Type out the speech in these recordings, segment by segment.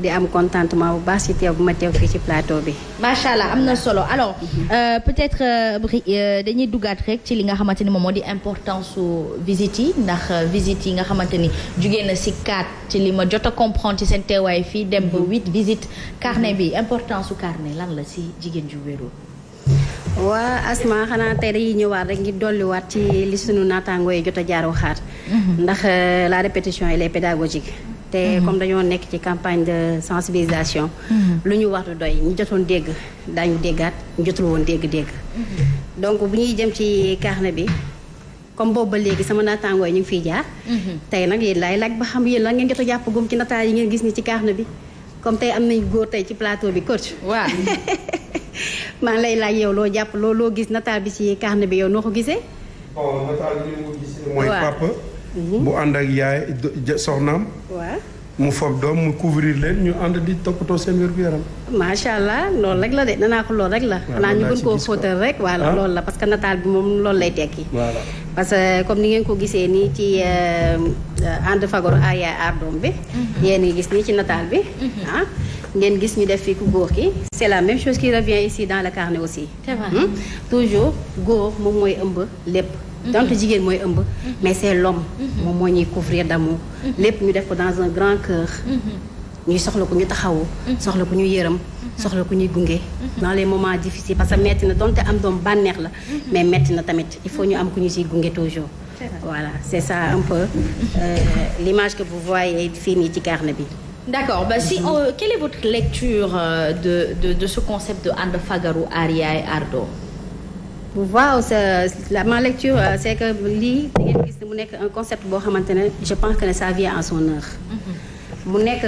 di am contentement bu baax ci teew bu ma teew fii ci plateau bi. macha allah am na solo alors peut-être dañuy duggaat rek ci li nga xamante ni moom moo di importance su visite yi ndax visite yi nga xamante ni jugee na si 4 ci li ma jot a comprendre ci seen teewaay fii dem ba 8 visite carnet bi importance su carnet lan la si jigéen ju wéru. waa Asma xanaa tey dañuy ñëwaat rek ngir dolliwaat ci li sunu naataangoo yi jot a jaar waxaat. ndax la répétition elle est pédagogique. te comme dañoo nekk ci campagne de sensibilisation. lu ñu wax du doy ñu jotoon dégg daañu déggaat ñu jotul woon dégg-dégg. donc bu ñuy jëm ci carnet bi comme boobu ba léegi sama naataangoo yi ñu ngi fiy jaar. tey nag yéen laay laaj ba xam yéen lan ngeen jot a jàpp gum ci nataal yi ngeen gis ni ci carnet bi comme tey am nañ góor tey ci plateau bi coach. waaw. maa ngi lay laaj yow loo jàpp loo gis nataal bi ci carnet bi yow noo ko gisee. bon nataal bi ni mu gisee. mooy papa. bu ànd ak yaay soxnaam. waaw. mu fob doom mu couvrir leen ñu ànd di toppatoo seen wér-gu-yaram. macha allah loolu rek la de danaa ko loolu rek la. xanaa ñu gën koo fóotal rek. voilà loolu la parce que nataal bi moom loolu lay tekki. voilà parce que comme ni ngeen ko gisee nii ci ànd fagaru aar yaay aar doom bi. yéen ngi gis nii ci nataal bi. ah ngeen gis ñu def fi ku góor ki. c'est la même chose qui revient ici dans le carnet aussi. c'est vrai. toujours góor moom mooy ëmb lépp. donc jigéen mooy ëmb. mais c'est l'homme moom moo ñuy couvrir d'amour. lépp ñu def ko dans un grand cœur. ñuy soxla ko ñu taxawu. soxla ko ñu yërëm. soxla ko ñuy gunge. dans les moments difficiles parce que metti na donte am doom bànneex la. mais metti na tamit il faut ñu am ku ñu siy gunge toujours. voilà c'est ça un peu l'image que vous voyez fii nii ci carnet bi. D'accord. Quelle est votre lecture de ce concept de ànd fagaru aar yaay aar doom? waaw ma lecture c'est que lii da ngeen gis ne mu nekk un concept boo xamante ne je pense que ne ça vient à son heure. mu nekk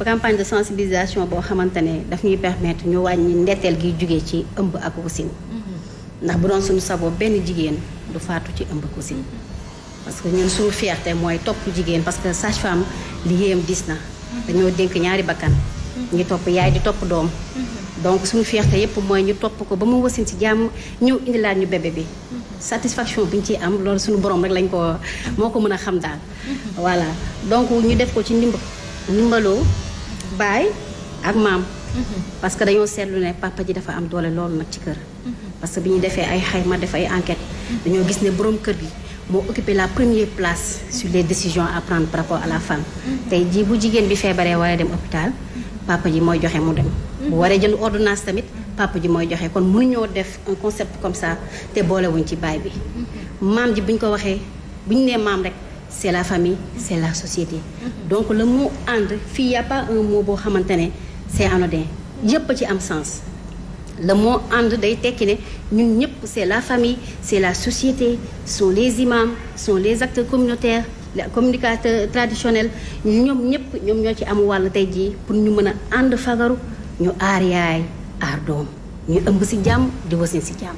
campagne de sensibilisation boo xamante ne daf ñuy permettre ñu wàññi ndetteel gi jugee ci ëmb ak wasin. ndax bu doon suñu saboo benn jigéen du faatu ci ëmb ak wasin. parce que ñun suñu fierté mooy topp jigéen parce que sage-femme liggéeyam dis na. dañoo dénk ñaari bakkan. ñu topp yaay di topp doom. donc suñu fierté yépp mooy ñu topp ko ba mu wasin ci jàmm ñëw indilaat ñu bébé bi. satisfaction bi ñu ciy am loolu suñu borom rek lañ ko moo ko mën a xam daal. voilà donc ñu def ko ci ndimbaloo baay ak maam. parce que dañoo seetlu ne papa ji dafa am doole loolu nag ci kër. parce que bi ñu defee ay xayma def ay enquête dañoo gis ne borom kër gi moo occupé la première place sur les décisions à prendre par rapport à la femme. tey jii bu jigéen bi feebaree war a dem hôpital papa ji mooy joxe mu dem. bu waree jënd ordonnance tamit papa ji mooy joxe kon mënuñoo def un concept comme ça te boolewuñ ci baay bi. maam ji buñ ko waxee buñ nee maam rek c'est la famille c'est la société. donc le mot ànd fii y a pas un mot boo xamante ne c'est anodin yëpp a ci am sens. le mot ànd day tekki ne ñun ñëpp c'est la famille c'est la société sont les imams sont les acteurs communautaires les communicateurs traditionnels ñoom ñëpp ñoom ñoo ci am wàll tey jii pour ñu mën a ànd fagaru ñu aar yaay aar doom ñu ëmb ci jàmm di wasin ci jàmm.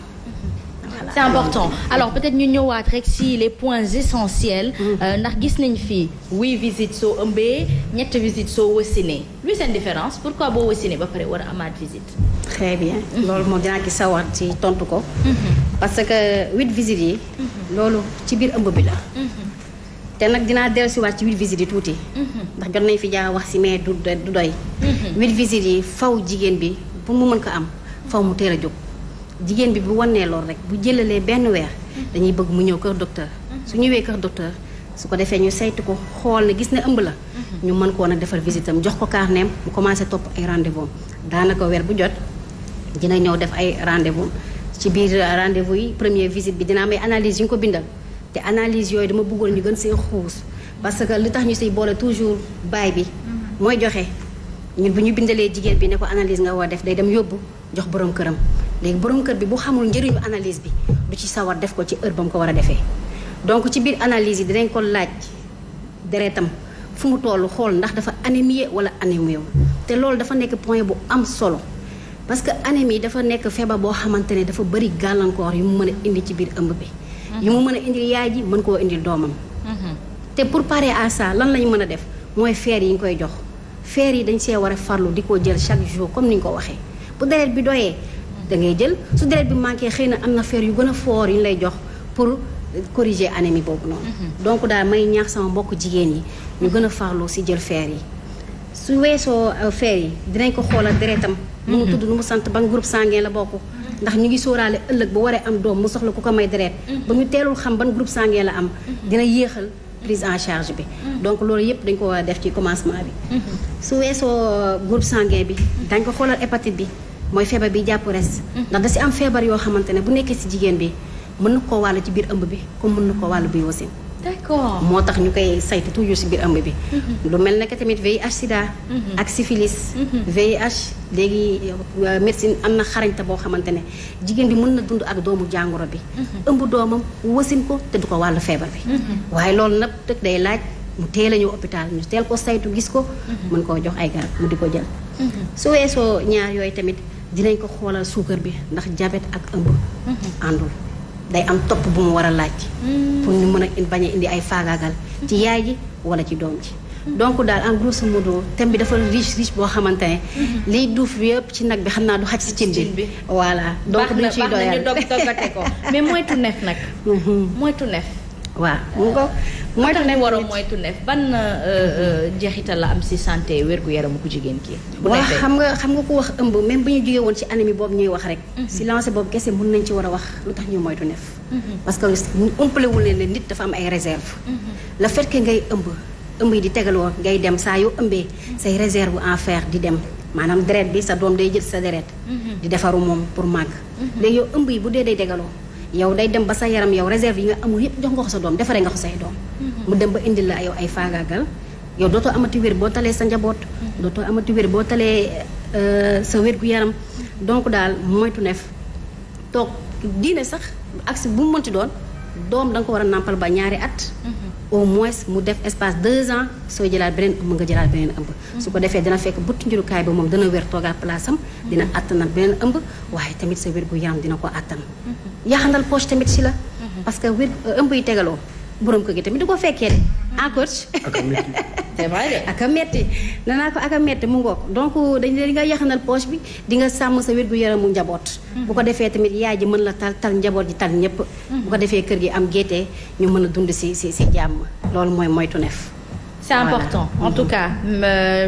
C'est important alors peut-être ñu ñëwaat rek si les points essentiels. ndax gis nañ fii 8 visites soo ëmbee 7 visites soo wasinee luy seen différence pourquoi boo wasinee ba pare war a amaat visite. très bien loolu moom dinaa ci sawar ci tontu ko. parce que 8 visites yi. loolu ci biir ëmb bi la. te nag dinaa dellusiwaat ci 8 visites yi tuuti. ndax jot nañ fi jaa wax ci mais du doy. 8 visites yi faw jigéen bi pour mu mën ko am faw mu teel a jóg. jigéen bi bu wannee lool rek bu jëlalee benn weer dañuy bëgg mu ñëw kër docteur su ñëwee kër docteur su ko defee ñu saytu ko xool ne gis ne ëmb la ñu mën koo nag defal visite am jox ko carnet mu commencé topp ay rendez-vous daanaka weer bu jot dina ñëw def ay rendez-vous ci biir rendez-vous yi première visite bi dina am ay analyse yu ñu ko bindal te analyse yooyu dama bëggoon ñu gën see xuus parce que li tax ñu siy boole toujours baay bi mooy joxe ñun bu ñu bindalee jigéen bi ne ko analyse nga war def day dem yóbbu jox borom këram léegi borom kër bi bu xamul njëriñu analyse bi du ci sawar def ko ci heure ba mu ko war a defee donc ci biir analyse yi dinañ ko laaj deretam fu mu toll xool ndax dafa anémie wala anémie te loolu dafa nekk point bu am solo parce que anémie dafa nekk feebar boo xamante ne dafa bëri gàllankoor yu mu mën a indi ci biir ëmb bi. yu mu mën a indil yaay ji mën koo indil doomam. te pour parer à ça lan lañu mën a def mooy fer yi ñu koy jox fer yi dañ see war a farlu di ko jël chaque jour comme ni ñu ko waxee bu deret bi doyee. da ngay jël su deret bi manqué xëy na am na fer yu gën a fort yu ñu lay jox pour corriger anémie boobu noonu. donc daal may ñaax sama mbokk jigéen yi ñu gën a farlu ci jël fer yi. su weesoo feer yi dinañ ko xoolal deretam nu mu tudd nu mu sant ban groupe sanguin la bokk ndax ñu ngi sóoraale ëllëg bu waree am doom mu soxla ku ko may deret ba ñu teelul xam ban groupe sanguin la am dina yéexal prise en charge bi donc loolu yëpp dañ ko war a def ci commencement bi su weesoo groupe sanguin bi dañ ko xoolal hépatite bi mooy feebar bi jàpp res ndax da si am feebar yoo xamante ne bu nekkee si jigéen bi mën na koo wàll ci biir ëmb bi comme mën na koo wàll buy wasin d'accord moo tax ñu koy saytu toujours si biir ëmb bi lu mel ne que tamit VIH sida ak syphilis VIH léegi médecine am na xarañte boo xamante ne jigéen bi mën na dund ak doomu jàngoro bi ëmb doomam wasin ko te du ko wàllu feebar bi waaye loolu nag dëkk day laaj mu teel a ñëw hôpital ñu teel ko saytu gis ko mën koo jox ay garab mu di ko jël su weesoo ñaar yooyu tamit dinañ ko xoolal suukar bi ndax diabète ak ëmb àndul day am topp bu mu war a laaj pour ñu mën a bañ a indi ay faagaagal ci yaay ji wala ci doom ji donc daal en grosso modo thème bi dafa riche boo xamante ne liy duuf yëpp ci nag bi xam naa du xaj si cin bi voilà donc duñ ciy doyal ñu doggate ko mais moytu neef nag moytu neef waaw mu ko moytu neef war a moytu neef ban jeexital la am si santé wér-gu-yaramu ku jigéen kii waaw xam nga ku wax ëmb même bu ñu jógee woon ci anémie boobu ñuy wax rek si lancé boobu kese mën nañ ci war a wax lu tax ñuy moytu neef parce que umpalewul leen ne nit dafa am ay réserve le fait que ngay ëmb yi di tegaloo ngay dem saa yoo ëmbee say réserve en fer di dem maanaam deret bi sa doom day jël sa deret di defaru moom pour màgg léegi yow ëmb yi bu dee day tegaloo yow day dem ba sa yaram yow réserve yi nga amul yëpp jox nga ko sa doom defaree nga ko say doom mu dem ba indil la yow ay faagaagal yow dootoo amati wér boo talee sa njaboot dootoo amati wér boo talee sa wér-gu-yaram donc daal moytu neef toog diine sax ak si bu mu mënti doon doom da nga ko war a nàmpal ba ñaari at au moins mu def espace 2 ans soo jëlaat beneen ëmb nga jëlaat beneen ëmb su ko defee dina fekk buttu njurukaay bi moom dana wér toogaat place am dina attanal beneen ëmb waaye tamit sa wér-gu-yaram dina ko attan yaxandal poche tamit si la parce que wér ëmb yi tegaloo borom kër gi tamit du ko fekkee de encore c'est vrai ak a metti danaa ko ak a metti mu ngoog donc dañ di nga yaxanal poche bi di nga sàmm sa wér-gu-yaramu njaboot bu ko defee tamit yaay ji mën la tal njaboot ji tal ñëpp bu ko defee kër gi am géttee ñu mën a dund si jàmm loolu mooy moytu neef c'est important en tout cas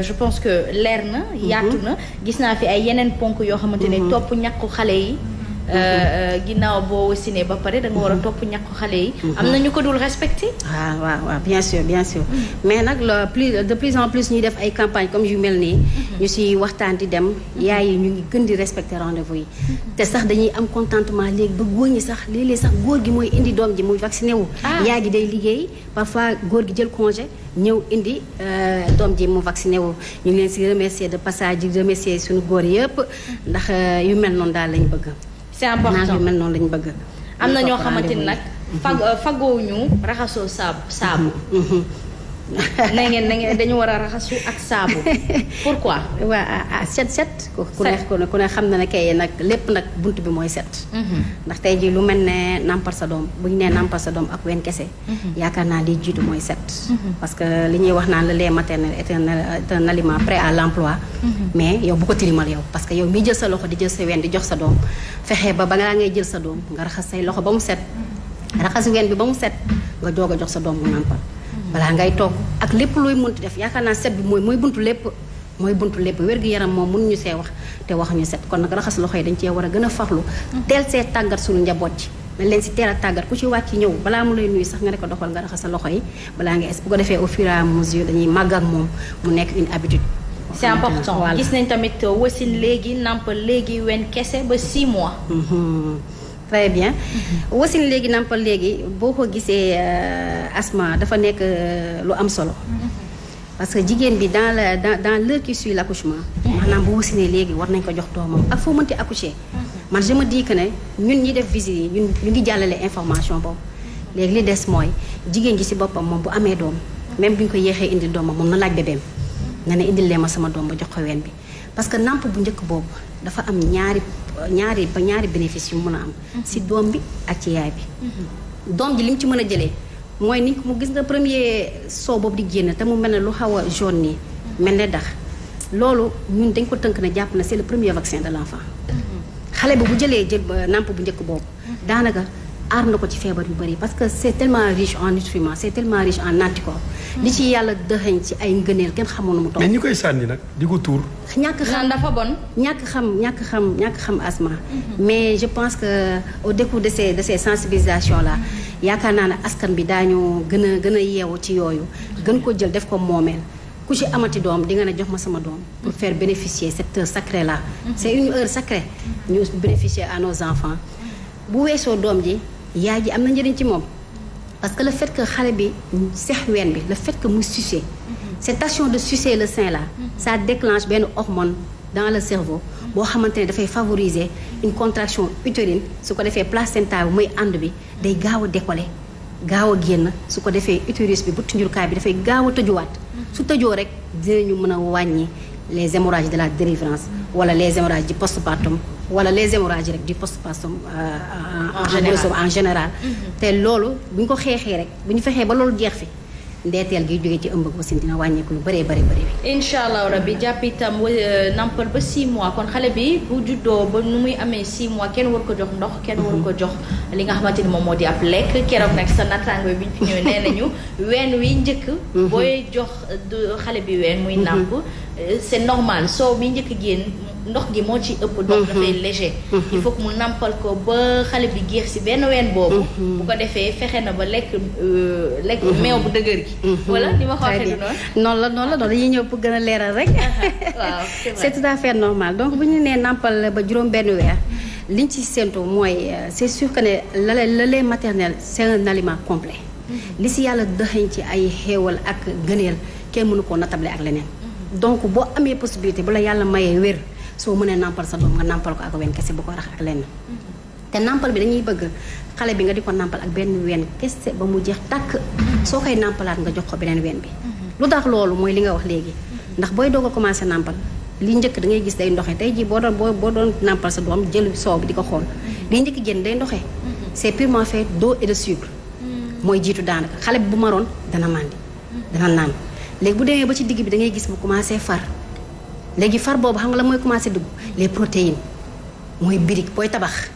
je pense que leer na yaatu na gis naa fi ay yeneen ponk yoo xamante ne topp ñàkku xale yi ginnaaw boo wasinee ba pare da nga war a topp ñàkku xale yi am na ñu ko dul respecté waaw bien sûr mais nag de plus en plus ñuy def ay campagne comme yu mel nii ñu si waxtaan di dem yaay yi ñu ngi gën di respecté rendez-vous yi te sax dañuy am contentement léegi ba góor ñi sax léeg-léeg sax góor gi mooy indi doom ji muy vacciné wu yaay ji day liggéey parfois góor gi jël congé ñëw indi doom ji mu vacciné wu ñu ngi leen si remercier de passage di remercier suñu góor yëpp ndax yu mel noonu daal lañ bëgg c'est important yu mel noonu lañ bëgg am na ñoo xamante ni nag fagoo ñu raxasoo saabu na ngeen dañu war a raxasu ak saabu pourquoi waa set ku ne xam na ne kay nag lépp nag bunt bi mooy set ndax tey ji lu mel ne nàmpal sa doom bu ñu nee nàmpal sa doom ak wen kese yaakaar naa liy jiitu mooy set parce que li ñuy wax naan le lait maternel est un aliment prêt à l'emploi mais yow bu ko tilimal yow parce que yow miy jël sa loxo di jël sa wen di jox sa doom fexe ba ngaa ngay jël sa doom nga raxas say loxo ba mu set raxas wen bi ba mu set nga doog a jox sa doom mu nàmpal balaa ngay togg ak lépp looy mënti def yaakaar naa set bi mooy buntu lépp wér-gu-yaram moom mënuñu see wax te waxuñu set kon nag raxas loxo yi dañ cee war a gën a farlu teel see tàggat suñu njaboot ci dañ leen si teel a tàggat ku ci wàcc ñëw balaa mu lay nuyu sax nga ne ko doxal nga raxas sa loxo yi balaa nga bu ko defee au fur et à mesure dañuy màgg ak moom mu nekk une habitude c'est important gis nañ tamit wasin léegi nampal léegi wen kese ba 6 mois très bien wasin léegi nampal léegi boo ko gisee asma dafa nekk lu am solo parce que jigéen bi dans l'heure qui suit l'accouchement maanaam bu wasinee léegi war nañ ko jox doomam ak foo mënti accoucher man je me dis que ne ñun ñi def visite yi ñu ngi jàllale information boobu léegi li des mooy jigéen ji ci boppam moom bu amee doom même bu ñu ko yéexee indil doomam moom na laaj bébéem na ne indil lee ma sama doom ba jox ko ween bi parce que namp bu njëkk boobu dafa am ñaari bénéfice yu mën a am ci doom bi ak ci yaay bi doom ji li mu ci mën a jëlee mooy ni mu gis nga premier soo boobu di génn te mu mel ne lu xaw a jaune nii mel ne dax loolu ñun dañ ko tënk na jàpp na c'est le premier vaccin de l'enfant xale bi bu jëlee namp bu njëkk boobu daanaka aar na ko ci feebar yu bëri parce que c'est tellement riche en nutriments c'est tellement riche en anticorps. li ci yàlla dëxëñ ci ay ngëneel kenn xamoon na mu toll. mais ñi koy sànni nag di ko tuur. ñàkk xam dafa bon. ñàkk xam asma. mais je pense que au décours de ces sensibilisations là yaakaar naa ne askan bi daañu gën a yeewu ci yooyu gën ko jël def ko moomeel. ku ci amati doom di nga ne jox ma sama doom pour faire bénéficier cette heure sacrée là. c'est une heure sacrée ñu bénéficier à nos enfants. bu weesoo doom ji yaay ji am na njëriñ ci moom parce que le fait que xale bi sex ween bi le fait que mu sucer cette action de sucer le sein là ça déclenche benn hormone dans le cerveau boo xamante ne dafay favoriser une contraction utérine su ko defee placenta bi muy ànd bi day gaaw a décoller gaaw a génn su ko defee utérus bi buttu njurukaay bi dafay gaaw a tëjuwaat su tëjoo rek dinañu mën a wàññi les hémorragies de la délivrance wala les hémorragies du postpartum wala les hémorragies rek du postpartum en général te loolu bu ñu ko xeexee rek bu ñu fexee ba loolu jeex fi ndeeteel gi jógee ci ëmb ko sin dina wàññeeku lu bëree bëri bëri. incha allah rabbi jàpp itam nampal ba 6 mois kon xale bi bu juddoo ba nu muy amee 6 mois kenn war ko jox ndox kenn war ko jox li nga xamante ni moom moo di ab lekk keroog nag sa nattaango bi ñu fi ñëwee nee nañu ween wi njëkk. booy jox xale bi ween muy nàmp c'est normal soo bi njëkk génn ndox gi moo ci ëpp. donc dafay léger. il faut que mu nampal ko ba xale bi géex si benn ween boobu. bu ko defee fexe na ba lekk meew bu dëgër gi. voilà ni ma ko waxee du noonu la dañuy ñëw pour gën a leeral rek. waaw c'est tout à fait normal donc bu ñu nee nampal ba juróom benn weer liñ ci séntu mooy c'est sûr que ne le lait maternel c'est un aliment complet. li si yàlla dëxañ ci ay xéewal ak gëneel kenn mënu koo natable ak leneen. donc boo amee possibilité bu la yàlla mayee wér soo mënee nampal sa doom nga nampal ko ak wenn kese bu ko rax ak lenn. te nampal bi dañuy bëgg xale bi nga di ko nampal ak benn ween kese ba mu jeex tàkk soo koy nampalaat nga jox ko beneen ween bi. lu tax loolu mooy li nga wax léegi ndax booy doog a commencé nampal li njëkk da ngay gis day ndoxe tey jii boo doon nampal sa doom jël soow bi di ko xool li njëkk génn day ndoxe. c'est purement fait d'eau et de sucre. mooy jiitu daanaka xale bi bu maroon dana màndi dana naan léegi bu demee ba ci digg bi da ngay gis mu commencé far léegi far boobu xam nga la mooy commencé dugg les protéines mooy birig booy tabax.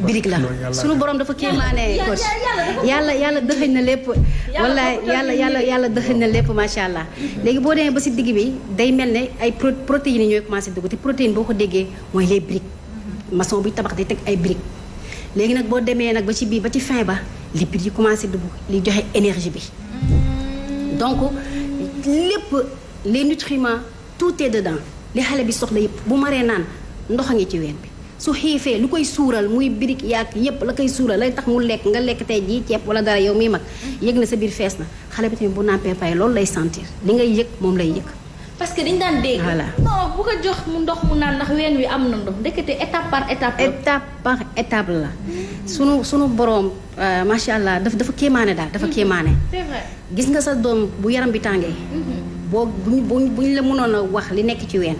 birig la sunu borom dafa kéemaane ko yàlla dëxëñ na lépp. wallaay yàlla dëxëñ na lépp macha allah. léegi boo demee ba ci digg bi day mel ne ay protéines yi ñooy commencé dugg te protéine boo ko déggee mooy les briques maçon buy tabax day teg ay briques léegi nag boo demee nag ba ci biir ba ci fin ba lipides yi commencé dugg li joxe énergie bi donc lépp les nutriments tout est dedans li xale bi soxla yëpp bu maree naan ndox a ngi ci ween bi su xiifee lu koy suural muy birig yaak yëpp la koy suural lay tax mu lekk nga lekk tey jii ceeb wala dara yow miy mag yëg na sa biir fees na xale bi tamit bu nampee pay loolu lay sentir li ngay yëg moom lay yëg. parce que dañ daan dégg. voilà non bu ko jox mu ndox mu naan ndax ween wi am na ndox ndekete étape par étape. étape par étape la. sunu boroom macha allah dafa kéemaane daal dafa kéemaane. c'est vrai gis nga sa doom bu yaram bi tàngee. boo buñ la mënoon a wax li nekk ci ween.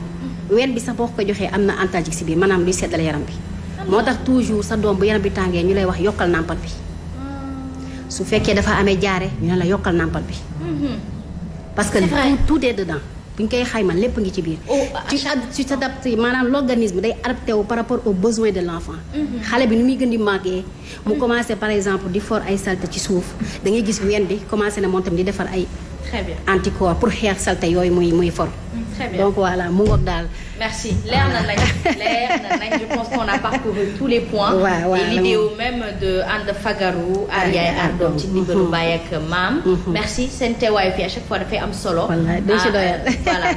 ween bi sax boo ko joxee am na antalgique si biir maanaam luy seddal yaram bi. moo tax toujours sa doom bu yaram bi tàngee ñu lay wax yokkal nàmpal bi. su fekkee dafa amee jaare ñu ne la yokkal nàmpal bi. parce que tout est dedans. bu ñu koy xayma lépp ngi ci biir. tu t'adaptes maanaam l'organisme day adapté wu par rapport aux besoins de l'enfant. xale bi nu muy gën di màggee. mu commencé par exemple di for ay saleté ci suuf da ngay gis ween bi commencé na moom tam di defar ay. très bien anticorps pour xeex saleté yooyu muy for. très bien donc voilà mu ngoog daal. merci leer na nañ je pense qu'on a parcouru tous les points. et l'idéal même de ànd fagaru. aar yaay aar doom ci ndigalu baay ak maam. merci seen teewaay fi à chaque fois dafay am solo. wallaay doo ci doyal. voilà.